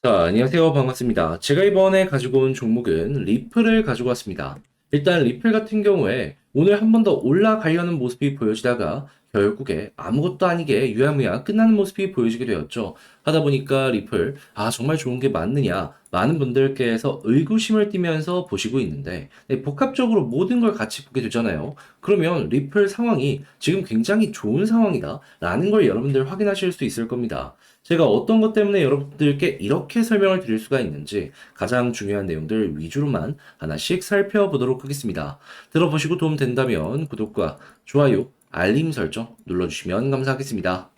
자, 안녕하세요. 반갑습니다. 제가 이번에 가지고 온 종목은 리플을 가지고 왔습니다. 일단 리플 같은 경우에 오늘 한 번 더 올라가려는 모습이 보여지다가 결국에 아무것도 아니게 유야무야 끝나는 모습이 보여지게 되었죠. 하다 보니까 리플, 정말 좋은 게 맞느냐? 많은 분들께서 의구심을 띠면서 보시고 있는데, 복합적으로 모든 걸 같이 보게 되잖아요. 그러면 리플 상황이 지금 굉장히 좋은 상황이다. 라는 걸 여러분들 확인하실 수 있을 겁니다. 제가 어떤 것 때문에 여러분들께 이렇게 설명을 드릴 수가 있는지 가장 중요한 내용들 위주로만 하나씩 살펴보도록 하겠습니다. 들어보시고 도움 된다면 구독과 좋아요, 알림 설정 눌러주시면 감사하겠습니다.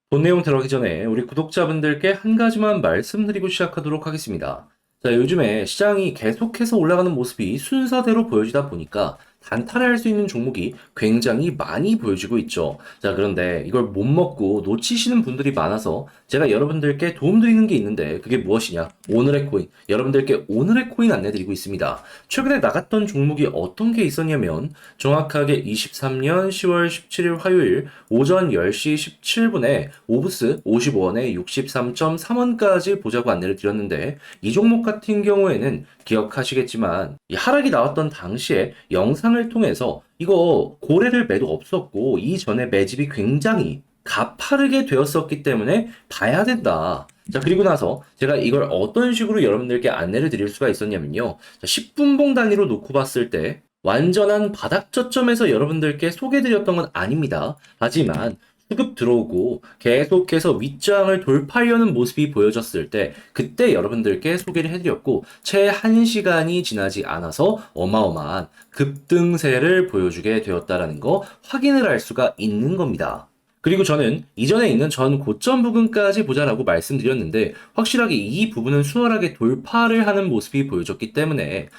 본 내용 들어가기 전에 우리 구독자분들께 한 가지만 말씀드리고 시작하도록 하겠습니다. 자, 요즘에 시장이 계속해서 올라가는 모습이 순서대로 보여지다 보니까 단타를 할 수 있는 종목이 굉장히 많이 보여지고 있죠. 자, 그런데 이걸 못 먹고 놓치시는 분들이 많아서 제가 여러분들께 도움드리는 게 있는데 그게 무엇이냐? 오늘의 코인. 여러분들께 오늘의 코인 안내드리고 있습니다. 최근에 나갔던 종목이 어떤 게 있었냐면 정확하게 23년 10월 17일 화요일 오전 10시 17분에 오브스 55원에 63.3원까지 보자고 안내를 드렸는데 이 종목 같은 경우에는 기억하시겠지만 이 하락이 나왔던 당시에 영상을 통해서 이거 고래를 매도 없었고 이전에 매집이 굉장히 가파르게 되었었기 때문에 봐야 된다. 자, 그리고 나서 제가 이걸 어떤 식으로 여러분들께 안내를 드릴 수가 있었냐면요. 자, 10분봉 단위로 놓고 봤을 때 완전한 바닥 저점에서 여러분들께 소개드렸던 건 아닙니다. 하지만 수급 들어오고 계속해서 윗장을 돌파하려는 모습이 보여졌을 때 그때 여러분들께 소개를 해드렸고 채 1시간이 지나지 않아서 어마어마한 급등세를 보여주게 되었다라는 거 확인을 할 수가 있는 겁니다. 그리고 저는 이전에 있는 전 고점 부분까지 보자라고 말씀드렸는데 확실하게 이 부분은 수월하게 돌파를 하는 모습이 보여졌기 때문에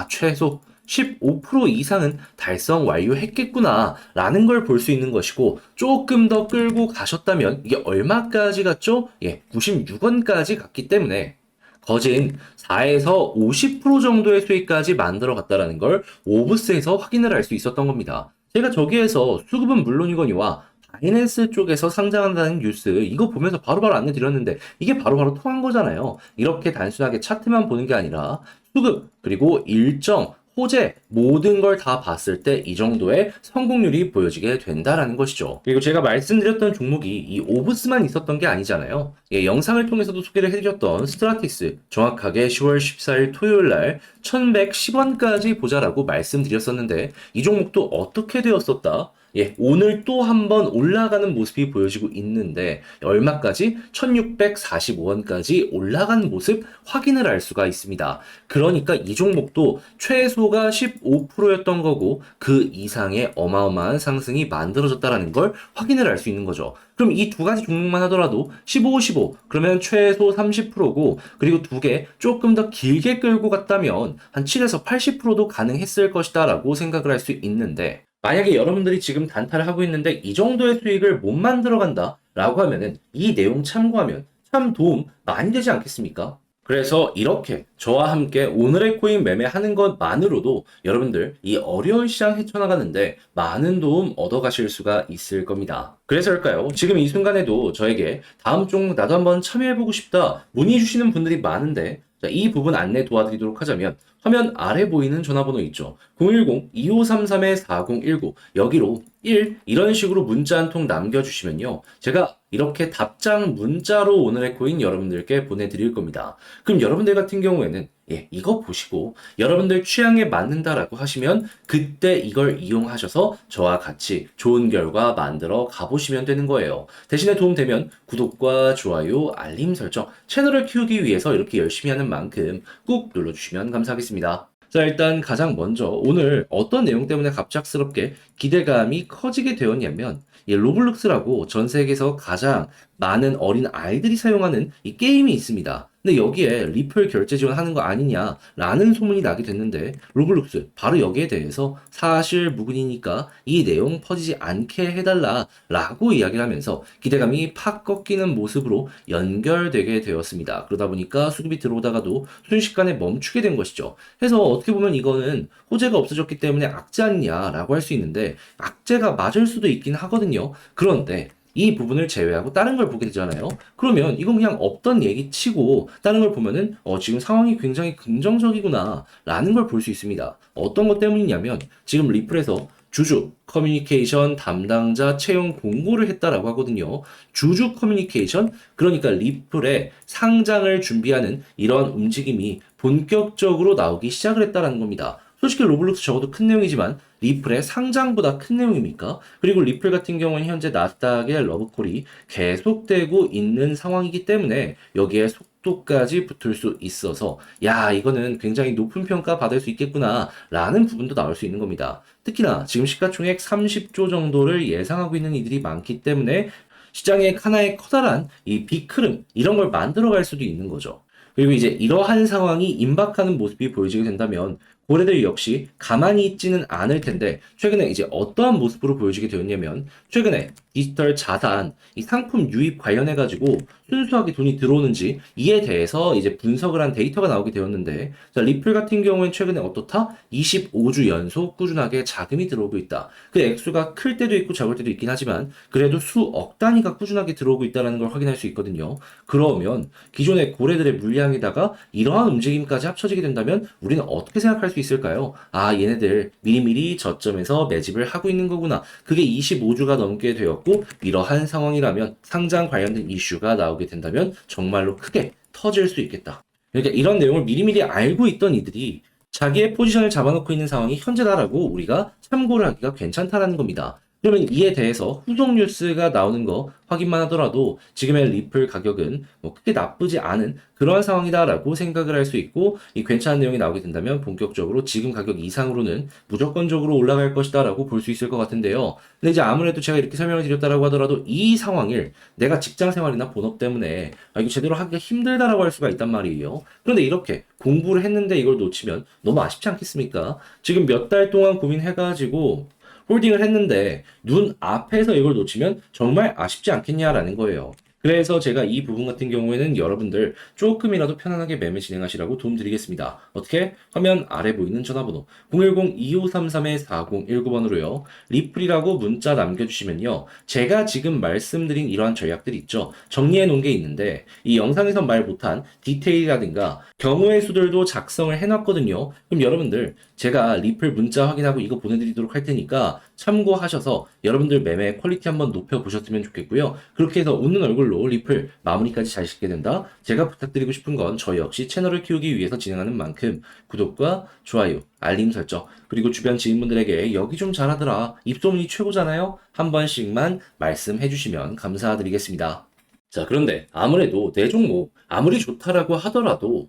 최소 15% 이상은 달성 완료했겠구나 라는 걸 볼 수 있는 것이고 조금 더 끌고 가셨다면 이게 얼마까지 갔죠? 96원까지 갔기 때문에 거진 4에서 50% 정도의 수익까지 만들어 갔다라는 걸 오브스에서 확인을 할 수 있었던 겁니다. 제가 저기에서 수급은 물론이거니와 바이낸스 쪽에서 상장한다는 뉴스 이거 보면서 바로바로 안내 드렸는데 이게 바로바로 통한 거잖아요. 이렇게 단순하게 차트만 보는 게 아니라 수급 그리고 일정 호재 모든 걸 다 봤을 때 이 정도의 성공률이 보여지게 된다라는 것이죠. 그리고 제가 말씀드렸던 종목이 이 오브스만 있었던 게 아니잖아요. 영상을 통해서도 소개를 해드렸던 스트라틱스 정확하게 10월 14일 토요일 날 1110원까지 보자라고 말씀드렸었는데 이 종목도 어떻게 되었었다? 오늘 또 한 번 올라가는 모습이 보여지고 있는데 얼마까지? 1645원까지 올라간 모습 확인을 할 수가 있습니다. 그러니까 이 종목도 최소가 15%였던 거고 그 이상의 어마어마한 상승이 만들어졌다는 걸 확인을 할 수 있는 거죠. 그럼 이 두 가지 종목만 하더라도 15, 15 그러면 최소 30%고 그리고 두 개 조금 더 길게 끌고 갔다면 한 7에서 80%도 가능했을 것이다 라고 생각을 할 수 있는데 만약에 여러분들이 지금 단타를 하고 있는데 이 정도의 수익을 못 만들어 간다 라고 하면은 이 내용 참고하면 참 도움 많이 되지 않겠습니까? 그래서 이렇게 저와 함께 오늘의 코인 매매하는 것만으로도 여러분들 이 어려운 시장 헤쳐나가는데 많은 도움 얻어가실 수가 있을 겁니다. 그래서일까요? 지금 이 순간에도 저에게 다음 종목 나도 한번 참여해보고 싶다 문의 주시는 분들이 많은데 자, 이 부분 안내 도와드리도록 하자면 화면 아래 보이는 전화번호 있죠. 010-2533-4019 여기로 1 이런 식으로 문자 한 통 남겨주시면요. 제가 이렇게 답장 문자로 오늘의 코인 여러분들께 보내드릴 겁니다. 그럼 여러분들 같은 경우에는 이거 보시고 여러분들 취향에 맞는다라고 하시면 그때 이걸 이용하셔서 저와 같이 좋은 결과 만들어 가보시면 되는 거예요. 대신에 도움되면 구독과 좋아요, 알림 설정, 채널을 키우기 위해서 이렇게 열심히 하는 만큼 꾹 눌러주시면 감사하겠습니다. 자, 일단 가장 먼저 오늘 어떤 내용 때문에 갑작스럽게 기대감이 커지게 되었냐면 로블록스라고 전 세계에서 가장 많은 어린 아이들이 사용하는 이 게임이 있습니다. 근데 여기에 리플 결제 지원하는 거 아니냐라는 소문이 나게 됐는데 로블록스 바로 여기에 대해서 사실 무근이니까 이 내용 퍼지지 않게 해달라라고 이야기를 하면서 기대감이 팍 꺾이는 모습으로 연결되게 되었습니다. 그러다 보니까 수급이 들어오다가도 순식간에 멈추게 된 것이죠. 그래서 어떻게 보면 이거는 호재가 없어졌기 때문에 악재 아니냐라고 할 수 있는데 악재가 맞을 수도 있긴 하거든요. 그런데 이 부분을 제외하고 다른 걸 보게 되잖아요. 그러면 이건 그냥 없던 얘기 치고 다른 걸 보면은 지금 상황이 굉장히 긍정적이구나 라는 걸 볼 수 있습니다. 어떤 것 때문이냐면 지금 리플에서 주주 커뮤니케이션 담당자 채용 공고를 했다라고 하거든요. 주주 커뮤니케이션, 그러니까 리플의 상장을 준비하는 이런 움직임이 본격적으로 나오기 시작을 했다라는 겁니다. 솔직히 로블록스 적어도 큰 내용이지만 리플의 상장보다 큰 내용입니까? 그리고 리플 같은 경우는 현재 나스닥의 러브콜이 계속되고 있는 상황이기 때문에 여기에 속도까지 붙을 수 있어서 야, 이거는 굉장히 높은 평가 받을 수 있겠구나 라는 부분도 나올 수 있는 겁니다. 특히나 지금 시가총액 30조 정도를 예상하고 있는 이들이 많기 때문에 시장의 하나의 커다란 이 빅흐름 이런 걸 만들어갈 수도 있는 거죠. 그리고 이제 이러한 상황이 임박하는 모습이 보여지게 된다면 고래들 역시 가만히 있지는 않을 텐데 최근에 이제 어떠한 모습으로 보여지게 되었냐면 최근에 디지털 자산, 이 상품 유입 관련해 가지고 순수하게 돈이 들어오는지 이에 대해서 이제 분석을 한 데이터가 나오게 되었는데 자, 리플 같은 경우엔 최근에 어떻다? 25주 연속 꾸준하게 자금이 들어오고 있다. 그 액수가 클 때도 있고 작을 때도 있긴 하지만 그래도 수억 단위가 꾸준하게 들어오고 있다는 걸 확인할 수 있거든요. 그러면 기존의 고래들의 물량에다가 이러한 움직임까지 합쳐지게 된다면 우리는 어떻게 생각할 수 있을까요? 아, 얘네들 미리미리 저점에서 매집을 하고 있는 거구나. 그게 25주가 넘게 되었고 이러한 상황이라면 상장 관련된 이슈가 나오게 된다면 정말로 크게 터질 수 있겠다. 그러니까 이런 내용을 미리미리 알고 있던 이들이 자기의 포지션을 잡아놓고 있는 상황이 현재다라고 우리가 참고를 하기가 괜찮다라는 겁니다. 그러면 이에 대해서 후속 뉴스가 나오는 거 확인만 하더라도 지금의 리플 가격은 뭐 크게 나쁘지 않은 그러한 상황이다라고 생각을 할 수 있고 이 괜찮은 내용이 나오게 된다면 본격적으로 지금 가격 이상으로는 무조건적으로 올라갈 것이다라고 볼 수 있을 것 같은데요. 근데 이제 아무래도 제가 이렇게 설명을 드렸다라고 하더라도 이 상황을 내가 직장 생활이나 본업 때문에 이거 제대로 하기가 힘들다라고 할 수가 있단 말이에요. 그런데 이렇게 공부를 했는데 이걸 놓치면 너무 아쉽지 않겠습니까? 지금 몇 달 동안 고민해가지고 홀딩을 했는데 눈 앞에서 이걸 놓치면 정말 아쉽지 않겠냐라는 거예요. 그래서 제가 이 부분 같은 경우에는 여러분들 조금이라도 편안하게 매매 진행하시라고 도움드리겠습니다. 어떻게? 화면 아래 보이는 전화번호 010-2533-4019번으로요. 리플이라고 문자 남겨주시면요. 제가 지금 말씀드린 이러한 전략들 있죠. 정리해 놓은 게 있는데 이 영상에서 말 못한 디테일이라든가 경우의 수들도 작성을 해놨거든요. 그럼 여러분들 제가 리플 문자 확인하고 이거 보내드리도록 할 테니까 참고하셔서 여러분들 매매 퀄리티 한번 높여보셨으면 좋겠고요. 그렇게 해서 웃는 얼굴로 리플 마무리까지 잘 짓게 된다. 제가 부탁드리고 싶은 건 저 역시 채널을 키우기 위해서 진행하는 만큼 구독과 좋아요, 알림 설정, 그리고 주변 지인분들에게 여기 좀 잘하더라, 입소문이 최고잖아요, 한 번씩만 말씀해 주시면 감사드리겠습니다. 자, 그런데 아무래도 내 종목 아무리 좋다라고 하더라도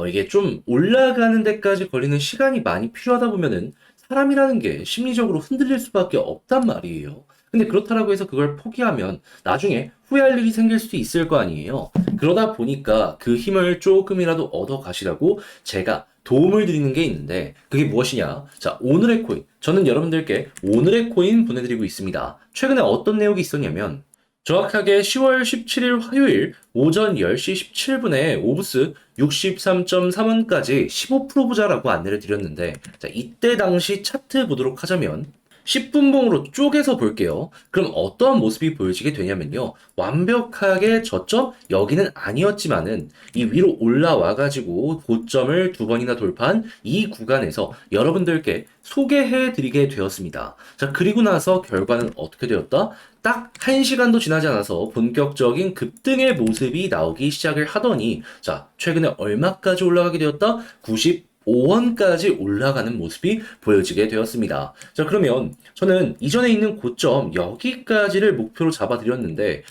이게 좀 올라가는 데까지 걸리는 시간이 많이 필요하다 보면은 사람이라는 게 심리적으로 흔들릴 수밖에 없단 말이에요. 근데 그렇다라고 해서 그걸 포기하면 나중에 후회할 일이 생길 수도 있을 거 아니에요. 그러다 보니까 그 힘을 조금이라도 얻어 가시라고 제가 도움을 드리는 게 있는데 그게 무엇이냐? 자, 오늘의 코인. 저는 여러분들께 오늘의 코인 보내드리고 있습니다. 최근에 어떤 내용이 있었냐면 정확하게 10월 17일 화요일 오전 10시 17분에 오브스 63.3원까지 15% 보자라고 안내를 드렸는데 자, 이때 당시 차트 보도록 하자면 10분봉으로 쪼개서 볼게요. 그럼 어떠한 모습이 보여지게 되냐면요. 완벽하게 저점 여기는 아니었지만은 이 위로 올라와가지고 고점을 두 번이나 돌파한 이 구간에서 여러분들께 소개해드리게 되었습니다. 자, 그리고 나서 결과는 어떻게 되었다? 딱 1시간도 지나지 않아서 본격적인 급등의 모습이 나오기 시작을 하더니 자, 최근에 얼마까지 올라가게 되었다? 95원까지 올라가는 모습이 보여지게 되었습니다. 자, 그러면 저는 이전에 있는 고점 여기까지를 목표로 잡아드렸는데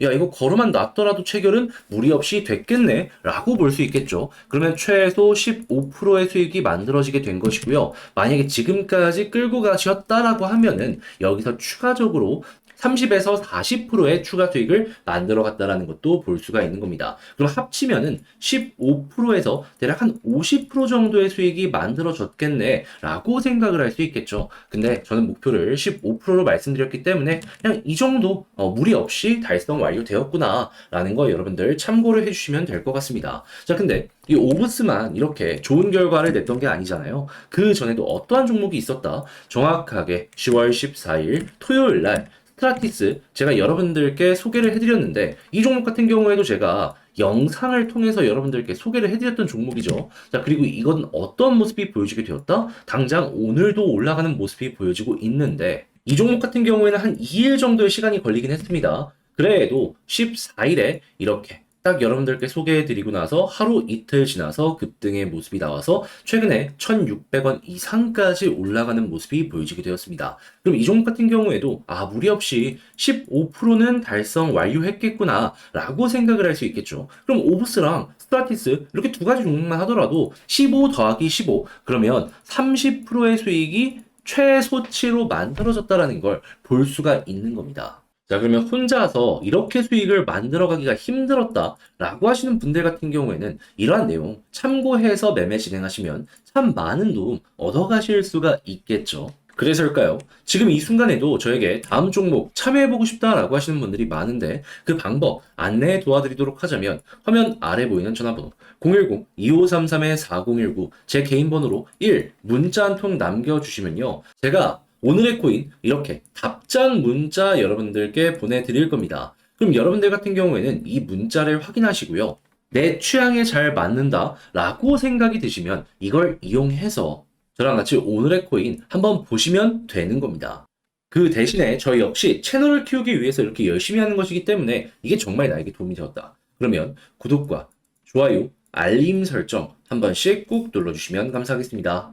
야, 이거 걸어만 놨더라도 체결은 무리 없이 됐겠네 라고 볼 수 있겠죠. 그러면 최소 15%의 수익이 만들어지게 된 것이고요. 만약에 지금까지 끌고 가셨다라고 하면은 여기서 추가적으로 30에서 40%의 추가 수익을 만들어 갔다라는 것도 볼 수가 있는 겁니다. 그럼 합치면은 15%에서 대략 한 50% 정도의 수익이 만들어졌겠네 라고 생각을 할 수 있겠죠. 근데 저는 목표를 15%로 말씀드렸기 때문에 그냥 이 정도 무리 없이 달성 완료되었구나 라는 거 여러분들 참고를 해주시면 될 것 같습니다. 자, 근데 이 오브스만 이렇게 좋은 결과를 냈던 게 아니잖아요. 그 전에도 어떠한 종목이 있었다? 정확하게 10월 14일 토요일 날 스트라티스 제가 여러분들께 소개를 해드렸는데 이 종목 같은 경우에도 제가 영상을 통해서 여러분들께 소개를 해드렸던 종목이죠. 자, 그리고 이건 어떤 모습이 보여지게 되었다? 당장 오늘도 올라가는 모습이 보여지고 있는데 이 종목 같은 경우에는 한 2일 정도의 시간이 걸리긴 했습니다. 그래도 14일에 이렇게 딱 여러분들께 소개해드리고 나서 하루 이틀 지나서 급등의 모습이 나와서 최근에 1,600원 이상까지 올라가는 모습이 보여지게 되었습니다. 그럼 이 종목 같은 경우에도 무리 없이 15%는 달성 완료했겠구나 라고 생각을 할 수 있겠죠. 그럼 오브스랑 스트라티스 이렇게 두 가지 종목만 하더라도 15 더하기 15 그러면 30%의 수익이 최소치로 만들어졌다라는 걸 볼 수가 있는 겁니다. 자, 그러면 혼자서 이렇게 수익을 만들어가기가 힘들었다라고 하시는 분들 같은 경우에는 이러한 내용 참고해서 매매 진행하시면 참 많은 도움 얻어가실 수가 있겠죠. 그래서일까요? 지금 이 순간에도 저에게 다음 종목 참여해보고 싶다라고 하시는 분들이 많은데 그 방법 안내해 도와드리도록 하자면 화면 아래 보이는 전화번호 010-2533-4019 제 개인 번호로 1 문자 한 통 남겨주시면요. 제가 오늘의 코인 이렇게 답장 문자 여러분들께 보내드릴 겁니다. 그럼 여러분들 같은 경우에는 이 문자를 확인하시고요. 내 취향에 잘 맞는다 라고 생각이 드시면 이걸 이용해서 저랑 같이 오늘의 코인 한번 보시면 되는 겁니다. 그 대신에 저희 역시 채널을 키우기 위해서 이렇게 열심히 하는 것이기 때문에 이게 정말 나에게 도움이 되었다. 그러면 구독과 좋아요, 알림 설정 한 번씩 꾹 눌러주시면 감사하겠습니다.